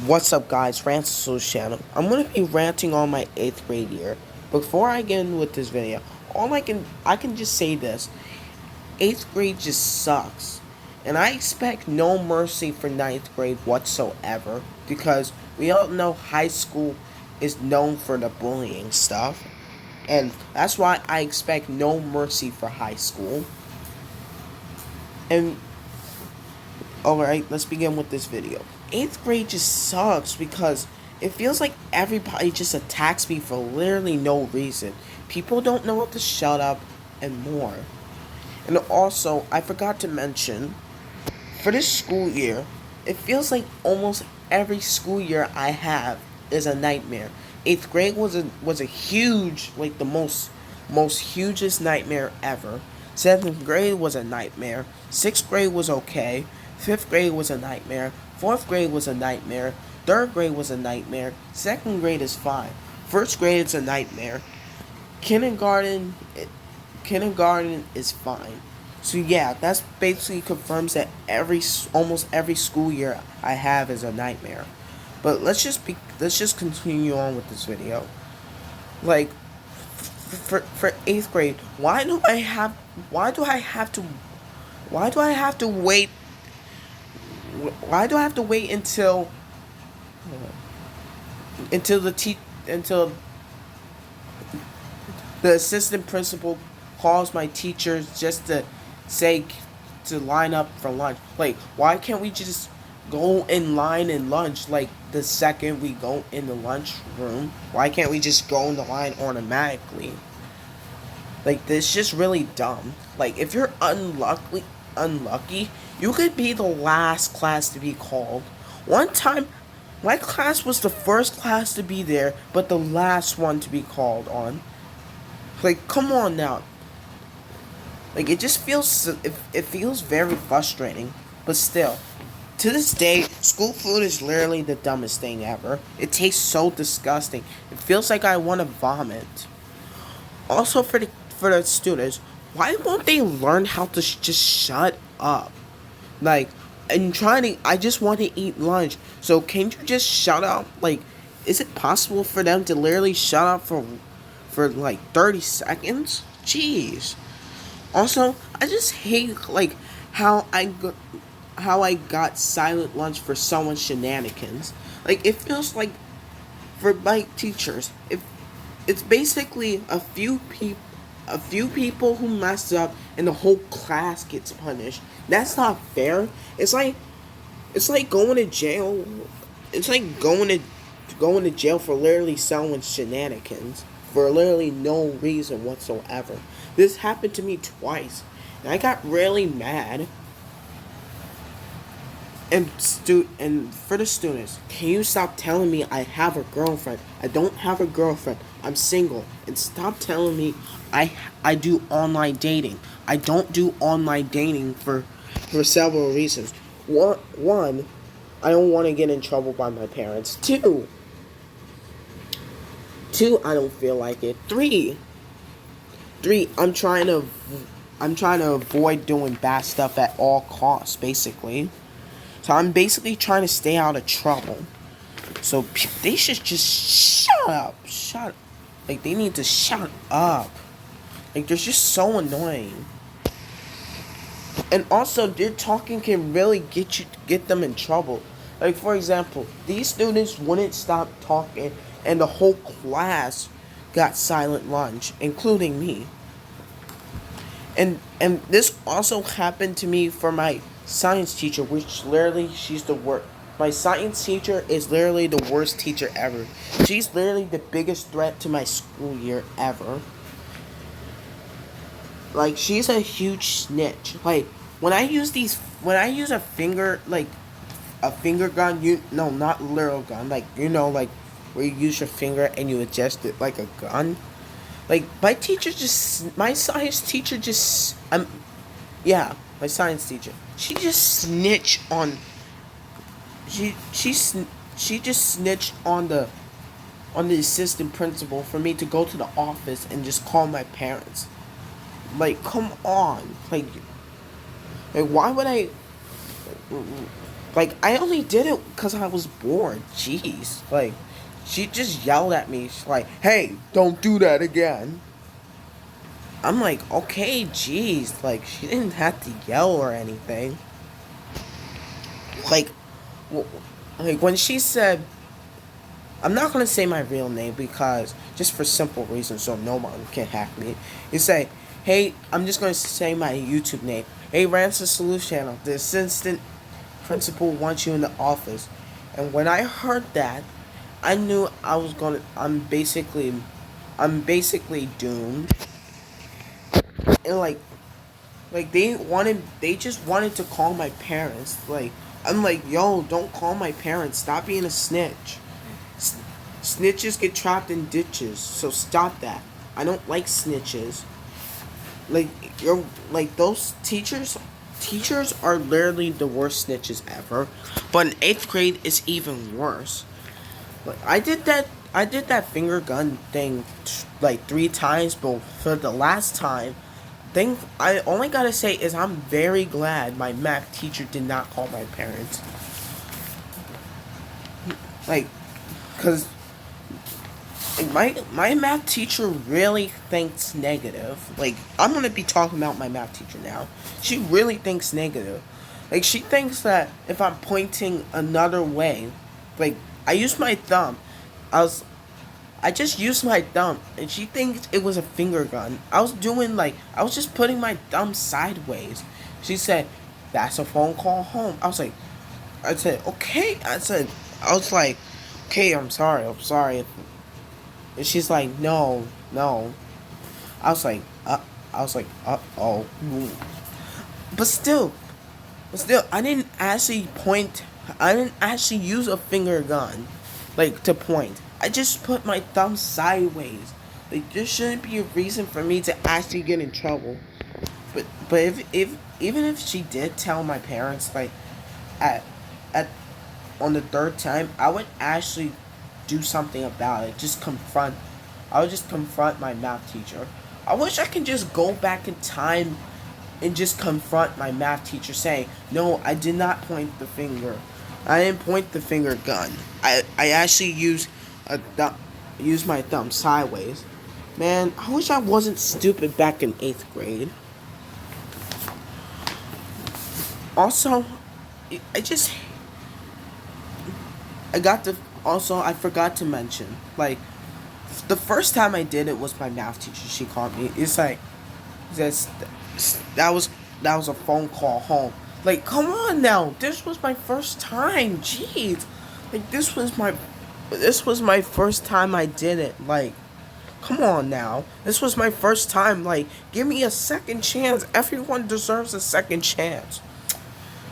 What's up, guys? Rant channel. I'm gonna be ranting on my 8th grade year. Before I get in with this video, I can just say this: 8th grade just sucks, and I expect no mercy for ninth grade whatsoever because we all know high school is known for the bullying stuff, and that's why I expect no mercy for high school. And alright, let's begin with this video. 8th grade just sucks because it feels like everybody just attacks me for literally no reason. People don't know what to shut up and more. And also, I forgot to mention, for this school year, it feels like almost every school year I have is a nightmare. 8th grade was a huge, like the most hugest nightmare ever. 7th grade was a nightmare. 6th grade was okay. 5th grade was a nightmare. 4th grade was a nightmare. 3rd grade was a nightmare. 2nd grade is fine. 1st grade is a nightmare. Kindergarten is fine. So yeah, that's basically confirms that almost every school year I have is a nightmare. But let's just continue on with this video. Like for 8th grade, why do I have to wait until until the assistant principal calls my teachers just to say to line up for lunch? Like, why can't we just go in line in lunch? Like, the second we go in the lunch room, why can't we just go in the line automatically? Like, this is just really dumb. Like, if you're unlucky, you could be the last class to be called. One time, my class was the first class to be there, but the last one to be called on. Like, come on now. Like, it just feels, it feels very frustrating. But still, to this day, school food is literally the dumbest thing ever. It tastes so disgusting. It feels like I want to vomit. Also, for the students, why won't they learn how to just shut up? Like, I just want to eat lunch. So can't you just shut up? Like, is it possible for them to literally shut up for like 30 seconds? Jeez. Also, I just hate like how I got silent lunch for someone's shenanigans. Like, it feels like for my teachers, it's basically a few people who mess up and the whole class gets punished. That's not fair. It's like going to jail. It's like going to jail for literally someone's shenanigans for literally no reason whatsoever. This happened to me twice, and I got really mad. And for the students, can you stop telling me I have a girlfriend? I don't have a girlfriend. I'm single. And stop telling me I do online dating. I don't do online dating for several reasons. One, I don't want to get in trouble by my parents. Two, I don't feel like it. Three, I'm trying to avoid doing bad stuff at all costs, basically. So I'm basically trying to stay out of trouble. So they should just shut up. Like, they need to shut up. Like, they're just so annoying. And also, their talking can really get them in trouble. Like, for example, these students wouldn't stop talking, and the whole class got silent lunch, including me. And this also happened to me for my science teacher, which literally she's the worst. My science teacher is literally the worst teacher ever. She's literally the biggest threat to my school year ever. Like, she's a huge snitch. Like, when I use a finger gun, no, not literal gun, like, like where you use your finger and you adjust it like a gun. Like, my science teacher just, my science teacher, she just snitched on, she just snitched on the assistant principal for me to go to the office and just call my parents. Like, come on. Like, why would I... Like, I only did it because I was bored. Jeez. Like, she just yelled at me. She's like, hey, don't do that again. I'm like, okay, jeez. Like, she didn't have to yell or anything. Like, like when she said, I'm not gonna say my real name because just for simple reasons, so no one can hack me. You say, hey, I'm just gonna say my YouTube name. Hey, Rant's the Solution Channel. The assistant principal wants you in the office. And when I heard that, I knew I was gonna. I'm basically doomed. And like they just wanted to call my parents. Like, I'm like, yo, don't call my parents. Stop being a snitch. Snitches get trapped in ditches, so stop that. I don't like snitches. Like, you're like those teachers. Teachers are literally the worst snitches ever. But in 8th grade, it's even worse. Like, I did that finger gun thing like 3 times, but for the last time, thing I only gotta say is I'm very glad my math teacher did not call my parents. Like, cause my math teacher really thinks negative. Like, I'm gonna be talking about my math teacher now. She really thinks negative. Like, she thinks that if I'm pointing another way, like, I used my thumb. I was I just used my thumb, and she thinks it was a finger gun. I was just putting my thumb sideways. She said, "That's a phone call home." I said, okay. I was like, okay, I'm sorry. And she's like, no, no. I was like, oh. But still, I didn't actually point. I didn't actually use a finger gun, like, to point. I just put my thumb sideways. Like, there shouldn't be a reason for me to actually get in trouble. But if even if she did tell my parents, like, at at on the third time, I would actually do something about it. I would just confront my math teacher. I wish I could just go back in time and just confront my math teacher saying, no, I did not point the finger. I didn't point the finger gun. I actually used my thumb sideways. Man, I wish I wasn't stupid back in 8th grade. Also, I just I got the also I forgot to mention, like, the first time I did it was my math teacher. She called me. It's like that's that was a phone call home. Like, come on now. This was my first time. Jeez. Like, this was my first time I did it. Like, come on now. This was my first time. Like, give me a second chance. Everyone deserves a second chance.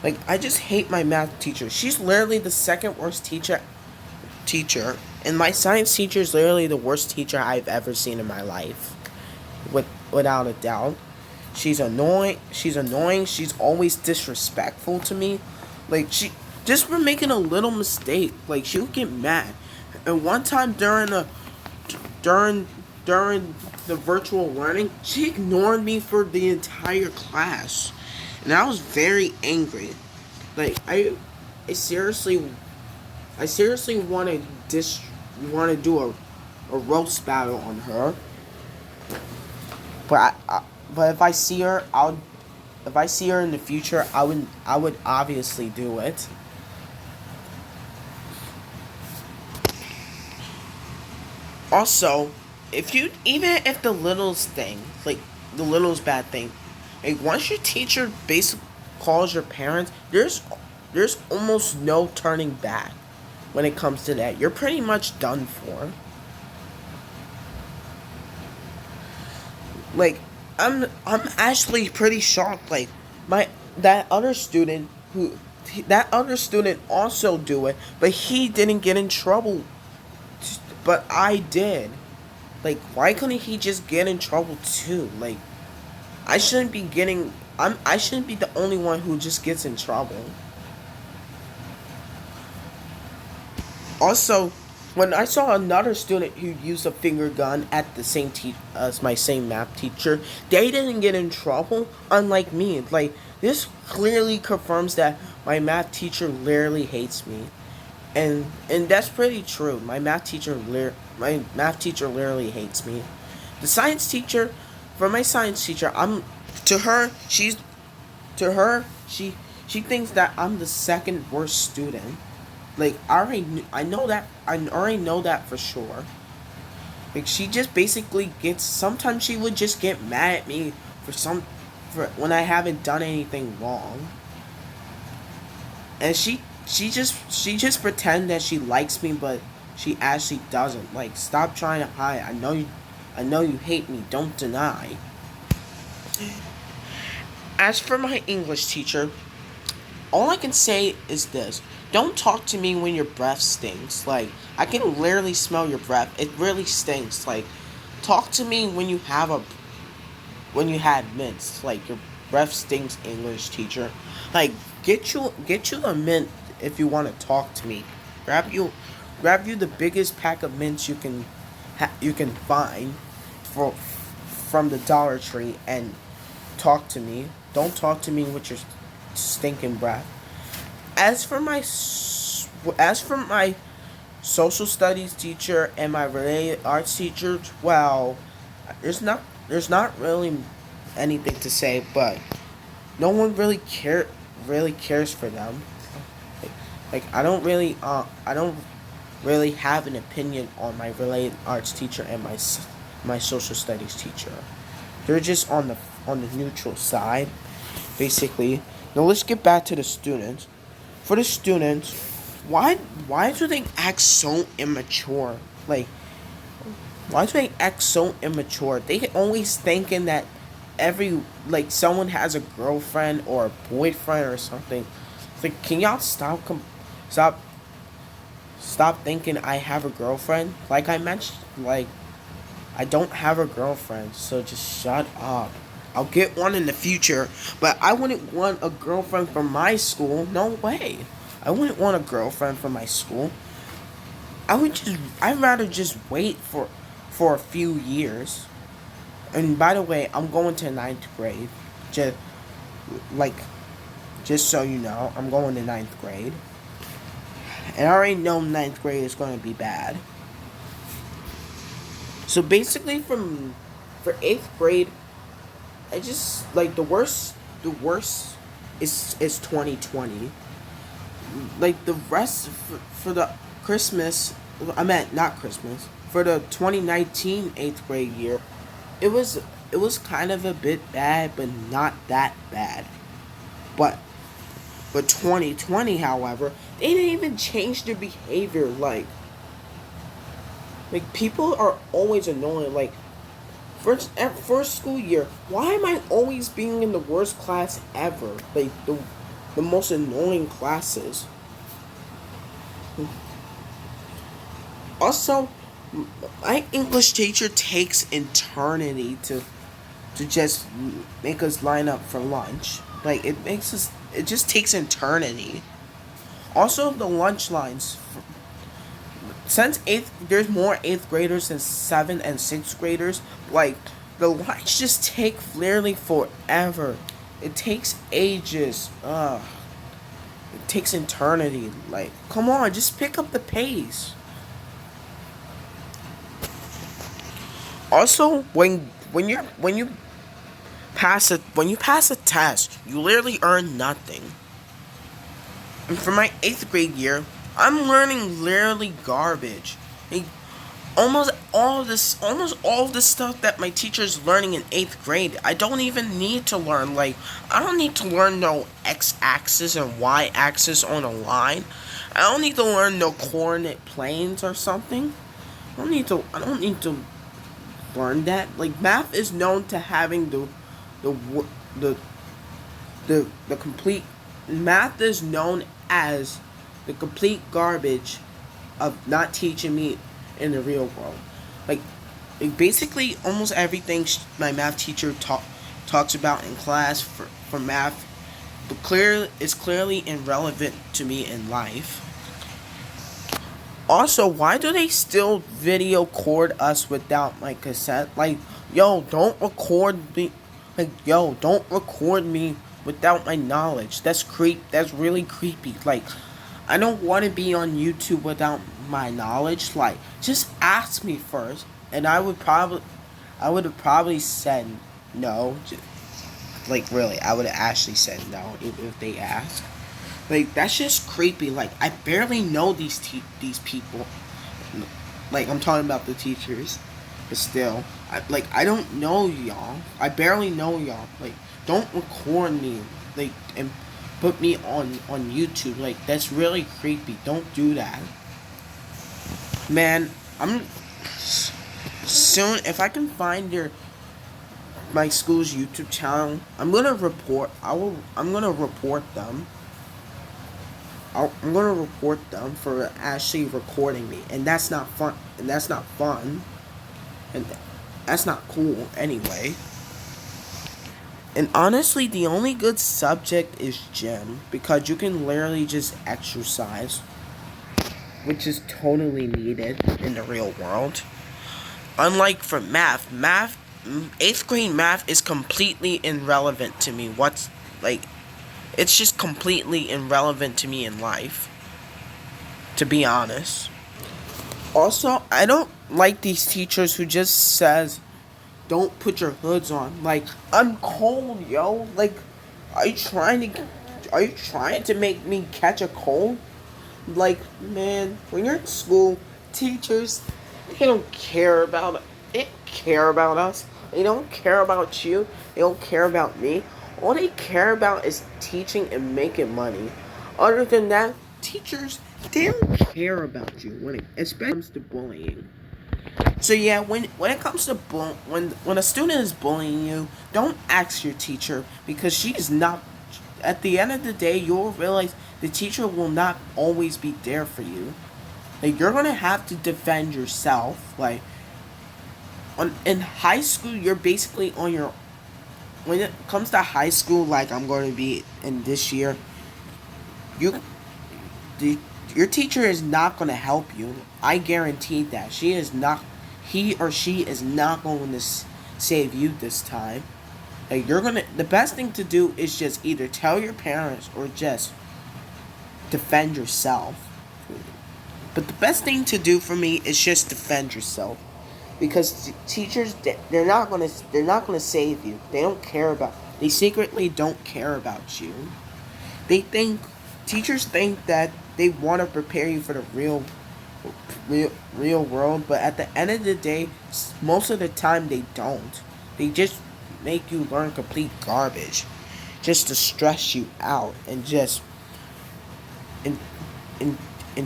Like, I just hate my math teacher. She's literally the second worst teacher, and my science teacher is literally the worst teacher I've ever seen in my life. Without a doubt. She's annoying. She's always disrespectful to me. Like, she just for making a little mistake, like, she'll get mad. And one time during the virtual learning, she ignored me for the entire class. And I was very angry. Like, I seriously want to do a roast battle on her. But if I see her, if I see her in the future, I would obviously do it. Also, even if the littlest thing, like the littlest bad thing, like, once your teacher basically calls your parents, there's almost no turning back when it comes to that. You're pretty much done for. Like, I'm actually pretty shocked. Like, that other student also do it, but he didn't get in trouble. But I did. Like, why couldn't he just get in trouble too? Like, I shouldn't be the only one who just gets in trouble. Also, when I saw another student who used a finger gun at the same as my same math teacher, they didn't get in trouble, unlike me. Like, this clearly confirms that my math teacher literally hates me. And that's pretty true. My math teacher literally hates me. The science teacher, for my science teacher, to her she's to her she thinks that I'm the second worst student. Like I already know that for sure. Like she just basically gets sometimes she would just get mad at me for when I haven't done anything wrong. And she just pretend that she likes me, but she actually doesn't. Like, stop trying to hide. I know you hate me. Don't deny. As for my English teacher, all I can say is this: don't talk to me when your breath stinks. Like, I can literally smell your breath. It really stinks. Like, talk to me when you had mints. Like, your breath stinks, English teacher. Like, get you a mint if you want to talk to me. Grab you grab you the biggest pack of mints you can find for from the Dollar Tree and talk to me. Don't talk to me with your stinking breath. As for my social studies teacher and my related arts teacher, well, there's not really anything to say, but no one really cares for them. Like I don't really have an opinion on my related arts teacher and my social studies teacher. They're just on the neutral side, basically. Now let's get back to the students. For the students, why do they act so immature? Like, why do they act so immature? They always thinking that someone has a girlfriend or a boyfriend or something. It's like, can y'all stop stop thinking I have a girlfriend? Like I mentioned, like, I don't have a girlfriend, so just shut up. I'll get one in the future, but I wouldn't want a girlfriend from my school. No way. I wouldn't want a girlfriend from my school. I'd rather just wait for a few years. And by the way, I'm going to ninth grade. Just like, just so you know, I'm going to ninth grade. And I already know ninth grade is going to be bad. So basically, for eighth grade, I just like the worst is 2020. Like the rest for the Christmas, I meant not Christmas. For the 2019 eighth grade year, it was kind of a bit bad, but not that bad. But 2020, however, they didn't even change their behavior. Like people are always annoying. Like at first school year, why am I always being in the worst class ever? Like the most annoying classes. Also, my English teacher takes eternity to just make us line up for lunch. Like it just takes eternity. Also, the lunch lines. Since there's more eighth graders than seventh and sixth graders. Like, the lines just take literally forever. It takes ages. It takes eternity. Like, come on, just pick up the pace. Also, when you pass a test, you literally earn nothing. And for my eighth grade year, I'm learning literally garbage. Like, almost all of this stuff that my teacher's learning in eighth grade, I don't even need to learn. Like, I don't need to learn no x-axis and y-axis on a line. I don't need to learn no coordinate planes or something. I don't need to learn that. Like, math is known to having the complete math is known as the complete garbage of not teaching me in the real world. Like basically almost everything my math teacher talks about in class for math is clearly irrelevant to me in life. Also, why do they still video record us without cassette? Like, yo, don't record me without my knowledge. That's really creepy. Like, I don't want to be on YouTube without my knowledge. Like, just ask me first, and I would have probably said no. Like, really, I would have actually said no if they asked. Like, that's just creepy. Like, I barely know these people. Like, I'm talking about the teachers, but still, I don't know y'all. I barely know y'all. Like, don't record me, like, and put me on YouTube. Like, that's really creepy. Don't do that, man. I'm soon, if I can find my school's YouTube channel, I'm gonna report. I'm gonna report them. I'm gonna report them for actually recording me, and that's not fun. And that's not fun. And that's not cool anyway. And honestly, the only good subject is gym, because you can literally just exercise, which is totally needed in the real world. Unlike for math, 8th grade math is completely irrelevant to me. It's just completely irrelevant to me in life, to be honest. Also, I don't like these teachers who just says, don't put your hoods on. Like, I'm cold, yo. Like, are you trying to make me catch a cold? Like, man, when you're in school, teachers, they don't care about it. They don't care about us. They don't care about you. They don't care about me. All they care about is teaching and making money. Other than that, teachers, they don't care about you especially when it comes to bullying. So yeah, when it comes to when a student is bullying you, don't ask your teacher, because she is not. At the end of the day, you'll realize the teacher will not always be there for you. Like, you're gonna have to defend yourself. Like, in high school, you're basically on your. When it comes to high school, like I'm going to be in this year, your teacher is not going to help you. I guarantee that. He or she is not going to save you this time. Like, the best thing to do is just either tell your parents or just defend yourself. But the best thing to do for me is just defend yourself. Because teachers, they're not gonna save you. They secretly don't care about you. Teachers think that they want to prepare you for the real world, but at the end of the day, most of the time they don't. They just make you learn complete garbage, just to stress you out and just and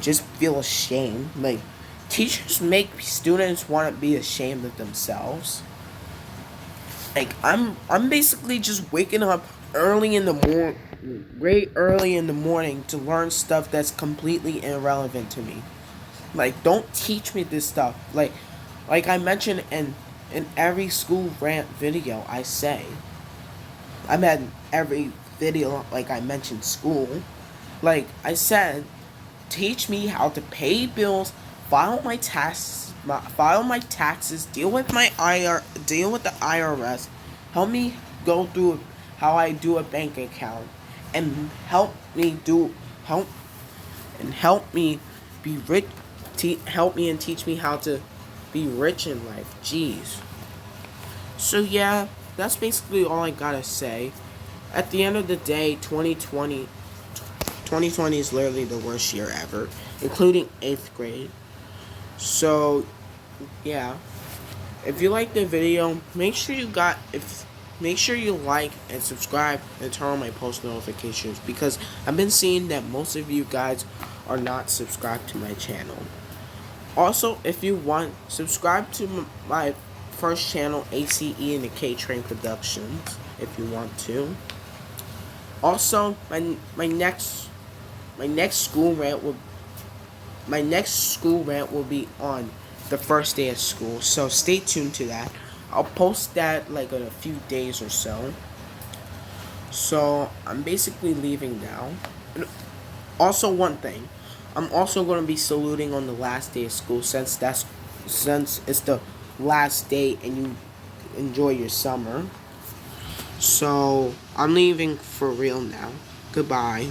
just feel ashamed. Like, teachers make students want to be ashamed of themselves. Like, I'm basically just waking up way early in the morning to learn stuff that's completely irrelevant to me. Like, don't teach me this stuff. Like I mentioned in every school rant video, I'm at every video, like, I mentioned school. Like I said, teach me how to pay bills, file my taxes, deal with the IRS, help me go through how I do a bank account, and help me be rich. Help me and teach me how to be rich in life. Jeez. So yeah, that's basically all I gotta say. At the end of the day, 2020 is literally the worst year ever, including 8th grade. So, yeah. If you like the video, make sure you like and subscribe and turn on my post notifications, because I've been seeing that most of you guys are not subscribed to my channel. Also, if you want, subscribe to my first channel, ACE and the K-Train Productions, if you want to. Also, my next school rant will be on the first day of school, so stay tuned to that. I'll post that like in a few days or so. So I'm basically leaving now. And also, one thing, I'm also going to be saluting on the last day of school, since it's the last day and you enjoy your summer. So I'm leaving for real now. Goodbye.